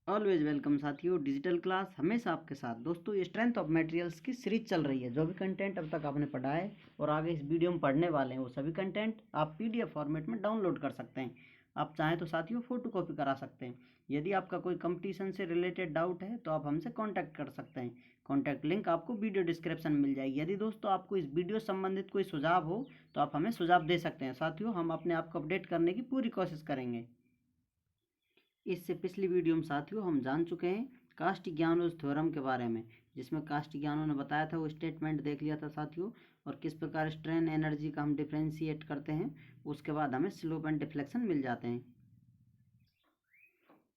Always welcome साथियों, digital class हमेशा आपके साथ। दोस्तों, ये स्ट्रेंथ ऑफ मटेरियल्स की सीरीज चल रही है। जो भी कंटेंट अब तक आपने पढ़ा है और आगे इस वीडियो में पढ़ने वाले हैं, वो सभी कंटेंट आप पीडीएफ फॉर्मेट में डाउनलोड कर सकते हैं। आप चाहें तो साथियों फोटो कॉपी करा सकते हैं। यदि आपका कोई कंपटीशन से रिलेटेड डाउट है तो आप हमसे कॉन्टैक्ट कर सकते हैं। कॉन्टैक्ट लिंक आपको वीडियो डिस्क्रिप्शन में मिल जाएगी। यदि दोस्तों आपको इस वीडियो संबंधित कोई सुझाव हो तो आप हमें सुझाव दे सकते हैं। साथियों, हम अपने आप को अपडेट करने की पूरी कोशिश करेंगे। इससे पिछली वीडियो में साथियों हम जान चुके हैं कास्टिग्लियानोस थ्योरम के बारे में, जिसमें कास्टिग्लियानो ने बताया था, वो स्टेटमेंट देख लिया था साथियों, और किस प्रकार स्ट्रेन एनर्जी का हम डिफ्रेंशिएट करते हैं। उसके बाद हमें स्लोप एंड डिफ्लेक्शन मिल जाते हैं।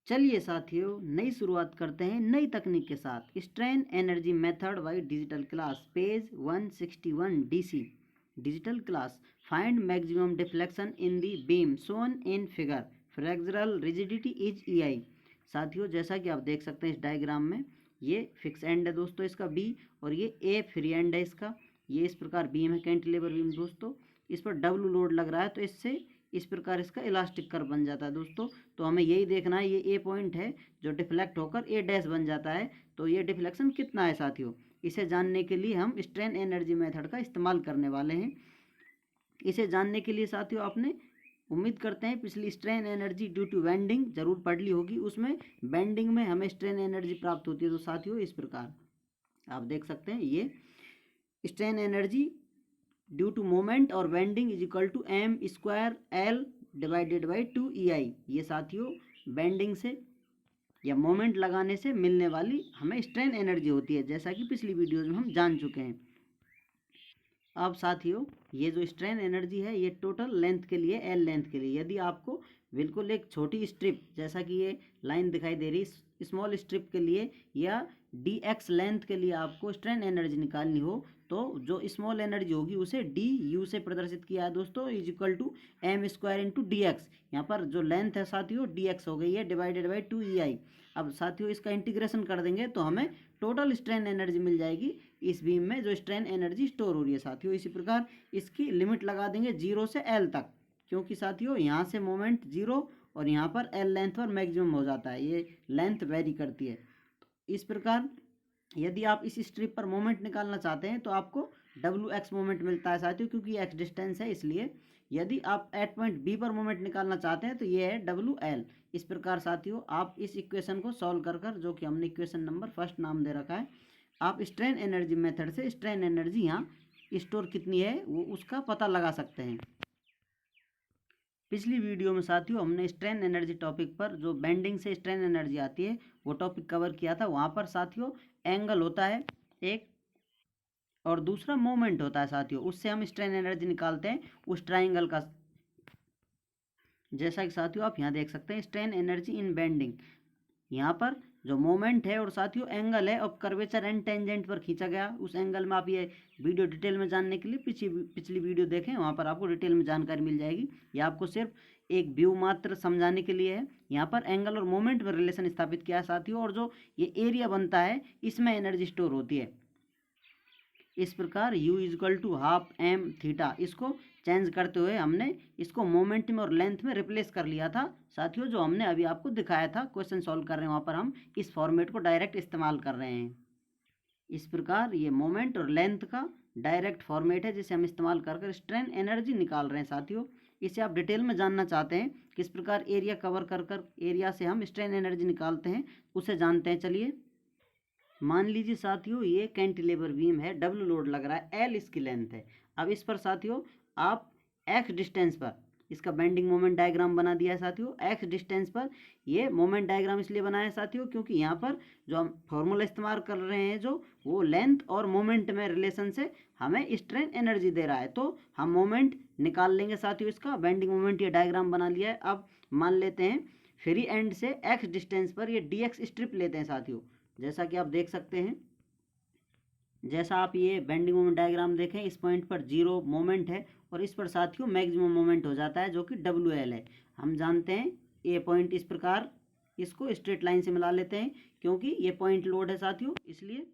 चलिए साथियों, नई शुरुआत करते हैं नई तकनीक के साथ। Strain energy method by digital class, page 161 DC। Digital class, find maximum deflection in the beam shown in figure, flexural rigidity is EI। साथियों, जैसा कि आप देख सकते हैं इस डायग्राम में, ये फिक्स एंड है दोस्तों इसका B, और ये A फ्री एंड है इसका। ये इस प्रकार बीम है, कैंटिलीवर बीम दोस्तों। इस पर W लोड लग रहा है, तो इससे इस प्रकार इसका इलास्टिक कर्व बन जाता है दोस्तों। तो हमें यही देखना है, ये A पॉइंट है जो डिफ्लेक्ट होकर A डैश बन जाता है। तो ये डिफ्लेक्शन कितना है साथियों, इसे जानने के लिए हम स्ट्रेन एनर्जी मेथड का इस्तेमाल करने वाले हैं। इसे जानने के लिए साथियों आपने, उम्मीद करते हैं, पिछली strain energy due to bending जरूर पढ़ ली होगी। उसमें बेंडिंग में हमें स्ट्रेन एनर्जी प्राप्त होती है। तो साथियों इस प्रकार आप देख सकते हैं, ये strain energy due to moment और bending is equal to m² L divided by 2EI। ये साथियों बेंडिंग से या मोमेंट लगाने से मिलने वाली हमें स्ट्रेन एनर्जी होती है, जैसा कि पिछली वीडियोज में हम जान चुके हैं। अब साथियों, ये जो स्ट्रेन एनर्जी है ये टोटल लेंथ के लिए, L लेंथ के लिए। यदि आपको बिल्कुल एक छोटी स्ट्रिप, जैसा कि ये लाइन दिखाई दे रही, स्मॉल स्ट्रिप के लिए या dx लेंथ के लिए आपको स्ट्रेन एनर्जी निकालनी हो, तो जो स्मॉल एनर्जी होगी उसे du से प्रदर्शित किया है दोस्तों, is equal to m² into dx। यहाँ पर जो लेंथ है साथियों dx हो गई है, डिवाइडेड बाई 2EI। अब साथियों इसका इंटीग्रेशन कर देंगे तो हमें टोटल स्ट्रेन एनर्जी मिल जाएगी इस बीम में, जो स्ट्रेन एनर्जी स्टोर हो रही है साथियों। इसी प्रकार इसकी लिमिट लगा देंगे 0 से L तक, क्योंकि साथियों यहाँ से मोमेंट 0 और यहाँ पर L लेंथ पर मैक्सिमम हो जाता है, ये लेंथ वेरी करती है। इस प्रकार यदि आप इस स्ट्रिप पर मोमेंट निकालना चाहते हैं तो आपको WX मोमेंट मिलता है साथियों, क्योंकि x डिस्टेंस है इसलिए। यदि आप एट पॉइंट B पर मोमेंट निकालना चाहते हैं तो ये है WL। इस प्रकार साथियों आप इस इक्वेशन को सॉल्व कर जो कि हमने इक्वेशन नंबर फर्स्ट नाम दे रखा है, आप स्ट्रेन एनर्जी मेथड से स्ट्रेन एनर्जी यहाँ स्टोर कितनी है वो उसका पता लगा सकते हैं। पिछली वीडियो में साथियों हमने स्ट्रेन एनर्जी टॉपिक पर, जो बेंडिंग से स्ट्रेन एनर्जी आती है, वो टॉपिक कवर किया था। वहाँ पर साथियों एंगल होता है एक, और दूसरा मोमेंट होता है साथियों, उससे हम स्ट्रेन एनर्जी निकालते हैं उस ट्राइंगल का। जैसा कि साथियों आप यहाँ देख सकते हैं, स्ट्रेन एनर्जी इन बेंडिंग, यहाँ पर जो मोमेंट है और साथियों एंगल है, और कर्वेचर एंड टेंजेंट पर खींचा गया उस एंगल में। आप ये वीडियो डिटेल में जानने के लिए पिछली वीडियो देखें, वहाँ पर आपको डिटेल में जानकारी मिल जाएगी। ये आपको सिर्फ एक व्यू मात्र समझाने के लिए है। यहाँ पर एंगल और मोमेंट में रिलेशन स्थापित किया है साथियों, और जो ये एरिया बनता है इसमें एनर्जी स्टोर होती है। इस प्रकार U is equal to half m θ, इसको चेंज करते हुए हमने इसको मोमेंट में और लेंथ में रिप्लेस कर लिया था साथियों, जो हमने अभी आपको दिखाया था। क्वेश्चन सॉल्व कर रहे हैं, वहाँ पर हम इस फॉर्मेट को डायरेक्ट इस्तेमाल कर रहे हैं। इस प्रकार ये मोमेंट और लेंथ का डायरेक्ट फॉर्मेट है, जिसे हम इस्तेमाल कर स्ट्रेन एनर्जी निकाल रहे हैं साथियों। इसे आप डिटेल में जानना चाहते हैं किस प्रकार एरिया कवर कर एरिया से हम स्ट्रेन एनर्जी निकालते हैं, उसे जानते हैं। चलिए, मान लीजिए साथियों ये कैंटिलीवर बीम है, W लोड लग रहा है, L इसकी लेंथ है। अब इस पर साथियों आप x डिस्टेंस पर इसका बेंडिंग मोमेंट डायग्राम बना दिया है साथियों। x डिस्टेंस पर ये मोमेंट डायग्राम इसलिए बनाया है साथियों, क्योंकि यहाँ पर जो हम फॉर्मूला इस्तेमाल कर रहे हैं, जो वो लेंथ और मोमेंट में रिलेशन से हमें स्ट्रेन एनर्जी दे रहा है, तो हम मोमेंट निकाल लेंगे साथियों। इसका बेंडिंग मोमेंट ये डायग्राम बना लिया है। अब मान लेते हैं फ्री एंड से x डिस्टेंस पर ये dx स्ट्रिप लेते हैं साथियों, जैसा कि आप देख सकते हैं। जैसा आप ये बेंडिंग मोमेंट डायग्राम देखें, इस पॉइंट पर 0 मोमेंट है और इस पर साथियों मैक्सिमम मोमेंट हो जाता है, जो कि WL है। हम जानते हैं ये पॉइंट, इस प्रकार इसको स्ट्रेट लाइन से मिला लेते हैं, क्योंकि ये पॉइंट लोड है साथियों, इसलिए।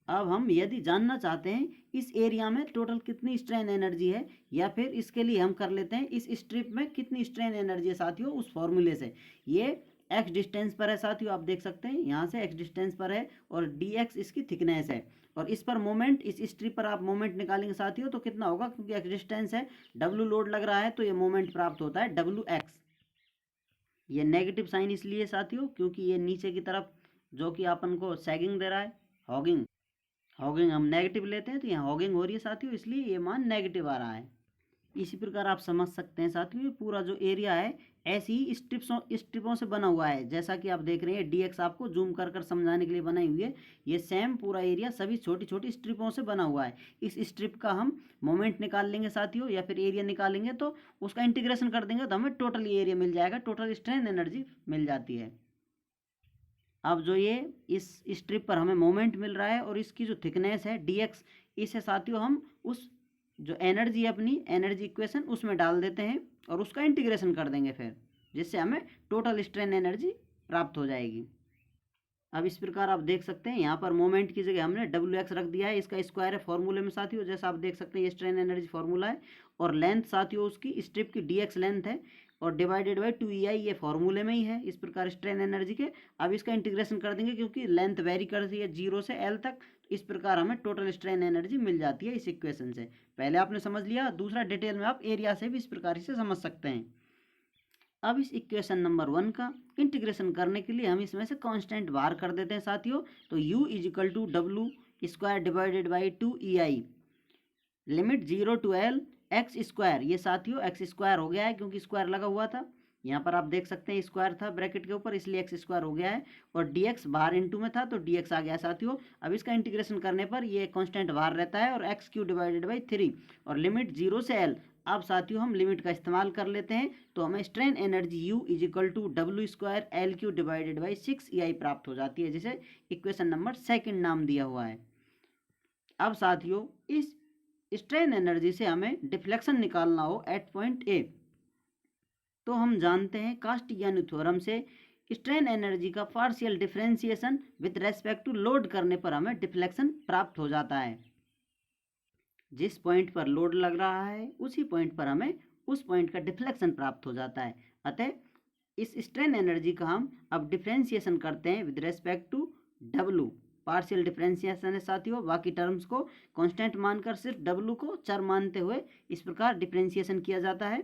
अब हम यदि जानना चाहते हैं इस एरिया में टोटल कितनी स्ट्रेन एनर्जी है, या फिर इसके लिए हम कर लेते हैं इस स्ट्रिप में कितनी स्ट्रेन एनर्जी है साथियों, उस फॉर्मूले से। ये एक्स डिस्टेंस पर है साथियों, आप देख सकते हैं यहाँ से एक्स डिस्टेंस पर है और डी एक्स इसकी थिकनेस है। और इस पर मोमेंट, इस स्ट्रिप पर आप मोमेंट निकालेंगे साथियों तो कितना होगा, क्योंकि एक्स डिस्टेंस है, डब्लू लोड लग रहा है तो ये मोमेंट प्राप्त होता है डब्लू एक्स। ये नेगेटिव साइन इसलिए साथियों क्योंकि ये नीचे की तरफ जो कि अपन को सैगिंग दे रहा है, हॉगिंग, हॉगिंग हम नेगेटिव लेते हैं तो यहाँ हॉगिंग हो रही है साथियों, इसलिए ये मान नेगेटिव आ रहा है। इसी प्रकार आप समझ सकते हैं साथियों ये पूरा जो एरिया है ऐसी ही स्ट्रिपों से बना हुआ है, जैसा कि आप देख रहे हैं डीएक्स आपको जूम कर कर समझाने के लिए बनाई हुई है। ये सेम पूरा एरिया सभी छोटी छोटी स्ट्रिपों से बना हुआ है। इस स्ट्रिप का हम मोमेंट निकाल लेंगे साथियों या फिर एरिया निकालेंगे तो उसका इंटीग्रेशन कर देंगे तो हमें टोटल एरिया मिल जाएगा, टोटल स्ट्रेन एनर्जी मिल जाती है। अब जो ये इस स्ट्रिप पर हमें मोमेंट मिल रहा है और इसकी जो थिकनेस है dx, इसे साथियों हम उस जो एनर्जी है अपनी एनर्जी इक्वेशन उसमें डाल देते हैं और उसका इंटीग्रेशन कर देंगे फिर, जिससे हमें टोटल स्ट्रेन एनर्जी प्राप्त हो जाएगी। अब इस प्रकार आप देख सकते हैं यहाँ पर मोमेंट की जगह हमने डब्ल्यू एक्स रख दिया है, इसका स्क्वायर है फॉर्मूले में साथियों, जैसा आप देख सकते हैं ये स्ट्रेन एनर्जी फॉर्मूला है। और लेंथ साथियों उसकी स्ट्रिप की डी एक्स लेंथ है और डिवाइडेड बाई 2EI ये फॉर्मूले में ही है इस प्रकार स्ट्रेन एनर्जी के। अब इसका इंटीग्रेशन कर देंगे क्योंकि लेंथ वेरी करती है 0 से L तक, इस प्रकार हमें टोटल स्ट्रेन एनर्जी मिल जाती है इस इक्वेशन से। पहले आपने समझ लिया, दूसरा डिटेल में आप एरिया से भी इस प्रकार से समझ सकते हैं। अब इस इक्वेशन नंबर 1 का इंटीग्रेशन करने के लिए हम इसमें से कांस्टेंट बाहर कर देते हैं साथियों, तो u is equal to W square divided by 2EI limit 0 to L x square. ये साथियों एक्स स्क्वायर हो गया है क्योंकि स्क्वायर लगा हुआ था, यहाँ पर आप देख सकते हैं स्क्वायर था ब्रैकेट के ऊपर इसलिए एक्स स्क्वायर हो गया है। और dx बाहर इनटू में था तो dx आ गया साथियों। अब इसका इंटीग्रेशन करने पर ये कांस्टेंट बाहर रहता है और एक्स क्यू डिवाइडेड बाई 3 और लिमिट 0 से L। अब साथियों हम लिमिट का इस्तेमाल कर लेते हैं तो हमें strain energy u is equal to W square L cube divided by 6EI प्राप्त हो जाती है, जिसे इक्वेशन नंबर 2 नाम दिया हुआ है। अब साथियों इस स्ट्रेन एनर्जी से हमें डिफ्लेक्शन निकालना हो एट पॉइंट ए, तो हम जानते हैं कास्टिग्लिआनो थ्योरम से स्ट्रेन एनर्जी का partial differentiation with respect to load करने पर हमें डिफ्लेक्शन प्राप्त हो जाता है। जिस पॉइंट पर लोड लग रहा है उसी पॉइंट पर हमें उस पॉइंट का डिफ्लेक्शन प्राप्त हो जाता है। अतः इस स्ट्रेन एनर्जी का हम अब डिफरेंशिएशन करते हैं with respect to W, partial differentiation है साथियों, बाकी टर्म्स को कांस्टेंट मानकर सिर्फ डब्लू को चर मानते हुए इस प्रकार डिफरेंशिएशन किया जाता है।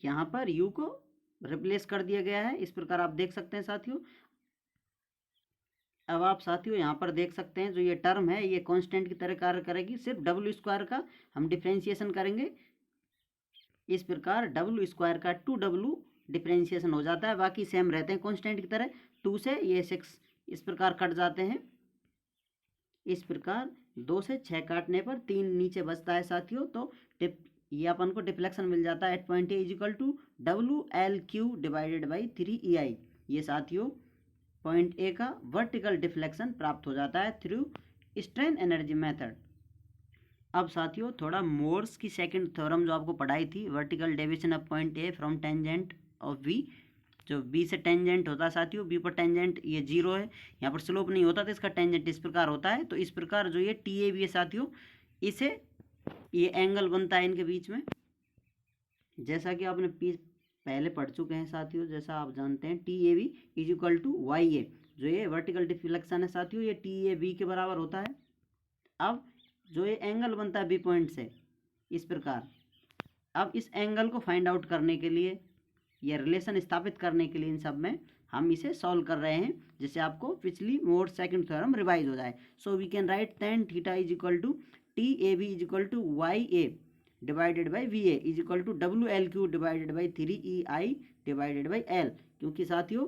यहाँ पर u को रिप्लेस कर दिया गया है, इस प्रकार आप देख सकते हैं साथियों। अब आप साथियों यहाँ पर देख सकते हैं जो ये टर्म है ये कांस्टेंट की तरह कार्य करेगी, सिर्फ डब्ल्यू स्क्वायर का हम डिफरेंशिएशन करेंगे। इस प्रकार डब्ल्यू स्क्वायर का 2W डिफरेंशिएशन हो जाता है, बाकी सेम रहते हैं कांस्टेंट की तरह। 2 से ये 6 इस प्रकार कट जाते हैं। इस प्रकार 2 से 6 काटने पर 3 नीचे बचता है साथियों, तो ये अपन को डिफ्लेक्शन मिल जाता है at point A is equal to W L cube divided by 3EI। ये साथियों पॉइंट ए का वर्टिकल डिफ्लेक्शन प्राप्त हो जाता है थ्रू स्ट्रेन एनर्जी मेथड। अब साथियों थोड़ा मोर्स की सेकंड थ्योरम जो आपको पढ़ाई थी, vertical deviation of point A from tangent of B, जो बी से टेंजेंट होता है साथियों, बी पर टेंजेंट ये 0 है, यहाँ पर स्लोप नहीं होता तो इसका टेंजेंट इस प्रकार होता है। तो इस प्रकार जो ये टी ए बी है साथियों, इसे ये एंगल बनता है इनके बीच में, जैसा कि आपने पहले पढ़ चुके हैं साथियों। जैसा आप जानते हैं T A B is equal to Y A, जो ये वर्टिकल डिफ्लेक्शन है साथियों ये टी ए बी के बराबर होता है। अब जो ये एंगल बनता है बी पॉइंट से इस प्रकार, अब इस एंगल को फाइंड आउट करने के लिए या रिलेशन स्थापित करने के लिए इन सब में हम इसे सॉल्व कर रहे हैं, जिससे आपको पिछली मोर्स सेकंड थ्योरम रिवाइज हो जाए। So we can write tan theta is equal to T A B is equal to Y A divided by V A is equal to W L cube divided by 3EI divided by L. क्योंकि साथियों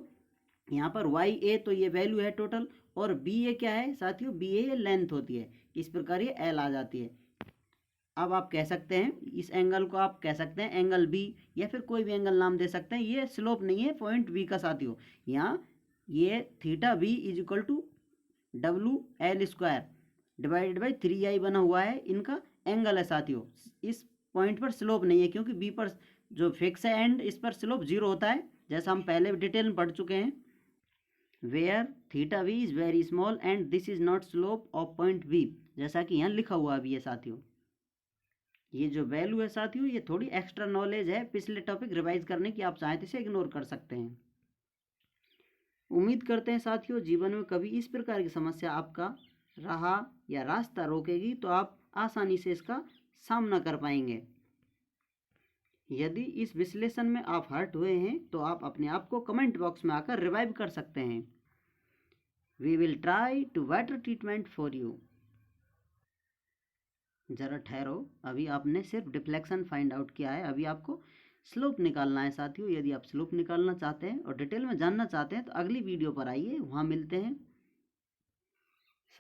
यहाँ पर Y ए तो ये value है total, और B ए क्या है साथियों, बी ए ये लेंथ होती है, इस प्रकार ये एल आ जाती है। अब आप कह सकते हैं इस एंगल को आप कह सकते हैं एंगल बी, या फिर कोई भी एंगल नाम दे सकते हैं। ये स्लोप नहीं है पॉइंट बी का साथियों, यहाँ ये theta B is equal to W L square divided by 3EI बना हुआ है, इनका एंगल है साथियों। इस पॉइंट पर स्लोप नहीं है क्योंकि बी पर जो फिक्स है एंड इस पर स्लोप 0 होता है, जैसा हम पहले डिटेल में पढ़ चुके हैं। Where theta B is very small and this is not slope of point B, जैसा कि यहाँ लिखा हुआ भी है साथियों। ये जो वैल्यू है साथियों, ये थोड़ी एक्स्ट्रा नॉलेज है पिछले टॉपिक रिवाइज करने की, आप चाहें तो इसे इग्नोर कर सकते हैं। उम्मीद करते हैं साथियों जीवन में कभी इस प्रकार की समस्या आपका रहा या रास्ता रोकेगी तो आप आसानी से इसका सामना कर पाएंगे। यदि इस विश्लेषण में आप हर्ट हुए हैं तो आप अपने आप को कमेंट बॉक्स में आकर रिवाइव कर सकते हैं। We will try to better treatment for you. जरा ठहरो, अभी आपने सिर्फ डिफ्लेक्शन फाइंड आउट किया है, अभी आपको स्लोप निकालना है साथियों। यदि आप स्लोप निकालना चाहते हैं और डिटेल में जानना चाहते हैं तो अगली वीडियो पर आइए, वहाँ मिलते हैं।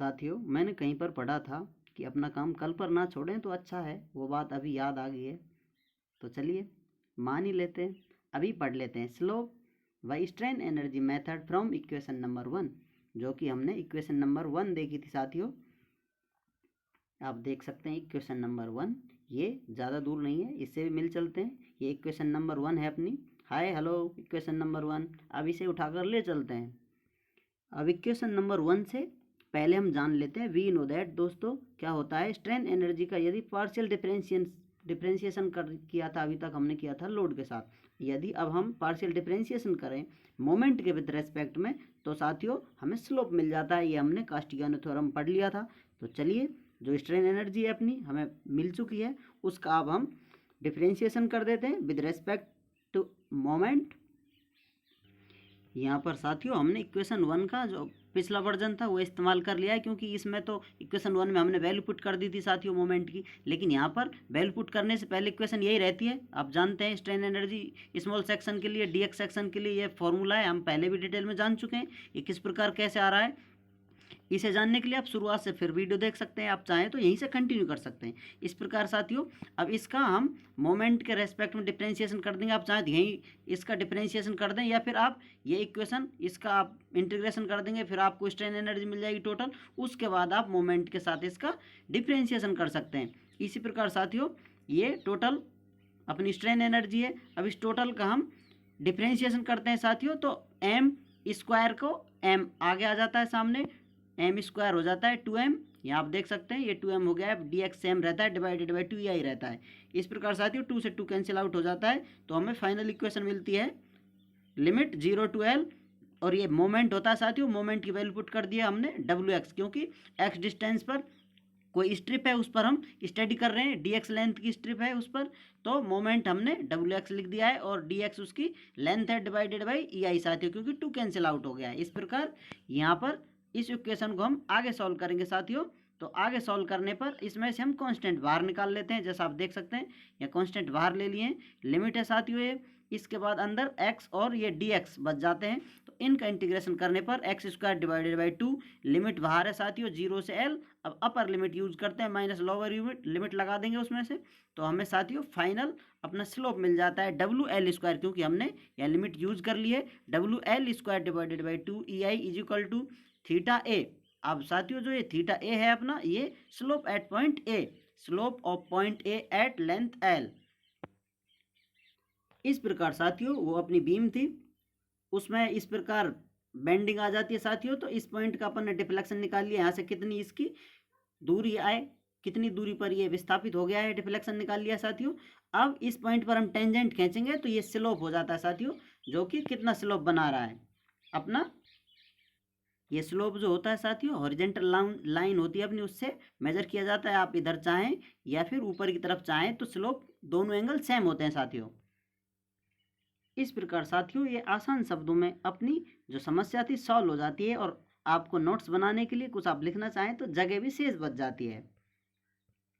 साथियों मैंने कहीं पर पढ़ा था कि अपना काम कल पर ना छोड़ें तो अच्छा है, वो बात अभी याद आ गई है, तो चलिए मान ही लेते हैं। अभी पढ़ लेते हैं slope by strain energy method from equation number 1, जो कि हमने इक्वेशन नंबर 1 देखी थी साथियों। आप देख सकते हैं इक्वेशन नंबर 1, ये ज़्यादा दूर नहीं है, इससे भी मिल चलते हैं। ये इक्वेशन नंबर 1 है अपनी। हाय हेलो इक्वेशन नंबर 1, अब इसे उठाकर ले चलते हैं। अब इक्वेशन नंबर 1 से पहले हम जान लेते हैं, वी नो दैट दोस्तों क्या होता है स्ट्रेन एनर्जी का यदि पार्शियल डिफरेंशिएशन किया था, अभी तक हमने किया था लोड के साथ। यदि अब हम पार्शियल डिफरेंशिएशन करें मोमेंट के विद रेस्पेक्ट में तो साथियों हमें स्लोप मिल जाता है। ये हमने कास्टिग्लियानो थ्योरम पढ़ लिया था। तो चलिए जो स्ट्रेन एनर्जी है अपनी हमें मिल चुकी है, उसका अब हम डिफरेंशिएशन कर देते हैं विद रेस्पेक्ट टू मोमेंट। यहाँ पर साथियों हमने इक्वेशन 1 का जो पिछला वर्जन था वो इस्तेमाल कर लिया है, क्योंकि इसमें तो इक्वेशन 1 में हमने वैल्यू पुट कर दी थी साथियों मोमेंट की, लेकिन यहाँ पर वैल्यू पुट करने से पहले इक्वेशन यही रहती है। आप जानते हैं स्ट्रेन एनर्जी स्मॉल सेक्शन के लिए डीएक्स सेक्शन के लिए ये फॉर्मूला है, हम पहले भी डिटेल में जान चुके हैं ये किस प्रकार कैसे आ रहा है। इसे जानने के लिए आप शुरुआत से फिर वीडियो देख सकते हैं, आप चाहें तो यहीं से कंटिन्यू कर सकते हैं। इस प्रकार साथियों अब इसका हम मोमेंट के रेस्पेक्ट में डिफरेंशिएशन कर देंगे, आप चाहें तो यहीं इसका डिफरेंशिएशन कर दें, या फिर आप ये इक्वेशन इसका आप इंटीग्रेशन कर देंगे, फिर आपको स्ट्रेन एनर्जी मिल जाएगी टोटल, उसके बाद आप मोमेंट के साथ इसका डिफरेंशिएशन कर सकते हैं। इसी प्रकार साथियों ये टोटल अपनी स्ट्रेन एनर्जी है। अब इस टोटल का हम डिफरेंशिएशन करते हैं साथियों, तो एम स्क्वायर को एम आगे आ जाता है सामने, एम स्क्वायर हो जाता है 2m, यहाँ आप देख सकते हैं ये 2m हो गया है, dx सेम रहता है डिवाइडेड बाई 2ei रहता है। इस प्रकार साथियों 2 से 2 कैंसिल आउट हो जाता है, तो हमें फाइनल इक्वेशन मिलती है लिमिट 0 to l, और ये मोमेंट होता है साथियों, मोमेंट की वैल्यू पुट कर दिया हमने wx, क्योंकि x डिस्टेंस पर कोई स्ट्रिप है उस पर हम स्टडी कर रहे हैं, dx लेंथ की स्ट्रिप है उस पर, तो मोमेंट हमने wx लिख दिया है और dx उसकी लेंथ है डिवाइडेड बाई ei साथियों, क्योंकि 2 कैंसिल आउट हो गया है। इस प्रकार यहाँ पर इस इक्वेशन को हम आगे सॉल्व करेंगे साथियों। तो आगे सॉल्व करने पर इसमें से हम कांस्टेंट बाहर निकाल लेते हैं, जैसा आप देख सकते हैं या कांस्टेंट बाहर ले लिए, लिमिट है साथियों ये, इसके बाद अंदर x और ये dx बच जाते हैं, तो इनका इंटीग्रेशन करने पर x square divided by 2, limit बाहर है साथियों 0 से l। अब अपर लिमिट यूज करते हैं माइनस लोअर लिमिट लगा देंगे उसमें से, तो हमें साथियों फाइनल अपना स्लोप मिल जाता है WL स्क्वायर, क्योंकि हमने यह लिमिट यूज कर ली है, WL square divided by 2ei is equal to theta A. अब साथियों जो ये थीटा ए है अपना, ये slope at point A, slope of point A at length L. इस प्रकार साथियों वो अपनी बीम थी, उसमें इस प्रकार बेंडिंग आ जाती है साथियों, तो इस पॉइंट का अपन ने डिफ्लेक्शन निकाल लिया, यहाँ से कितनी इसकी दूरी आए, कितनी दूरी पर ये विस्थापित हो गया है, डिफ्लेक्शन निकाल लिया साथियों। अब इस पॉइंट पर हम टेंजेंट खींचेंगे तो ये स्लोप हो जाता है साथियों, जो कि कितना स्लोप बना रहा है अपना, ये स्लोप जो होता है साथियों हॉरिजेंटल लाइन होती है अपनी, उससे मेजर किया जाता है। आप इधर चाहें या फिर ऊपर की तरफ चाहें तो स्लोप दोनों एंगल सेम होते हैं साथियों। इस प्रकार साथियों ये आसान शब्दों में अपनी जो समस्या थी सॉल्व हो जाती है, और आपको नोट्स बनाने के लिए कुछ आप लिखना चाहें तो जगह भी शेष बच जाती है।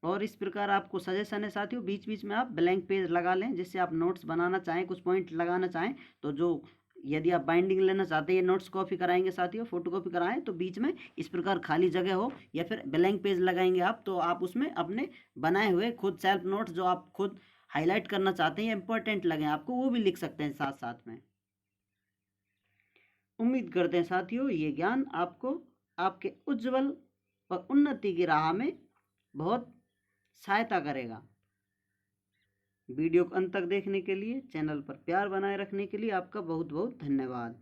और इस प्रकार आपको सजेशन है साथियों बीच बीच में आप ब्लैंक पेज लगा लें, जिससे आप नोट्स बनाना चाहें कुछ पॉइंट लगाना चाहें तो जो यदि आप बाइंडिंग लेना चाहते हैं, नोट्स कॉपी कराएंगे साथियों, फोटो कॉपी कराएं तो बीच में इस प्रकार खाली जगह हो, या फिर ब्लैंक पेज लगाएंगे आप तो आप उसमें अपने बनाए हुए खुद सेल्फ नोट्स जो आप खुद हाईलाइट करना चाहते हैं या इंपॉर्टेंट लगे आपको वो भी लिख सकते हैं साथ साथ में। उम्मीद करते हैं साथियों ये ज्ञान आपको आपके उज्जवल और उन्नति की राह में बहुत सहायता करेगा। वीडियो को अंत तक देखने के लिए, चैनल पर प्यार बनाए रखने के लिए आपका बहुत बहुत धन्यवाद।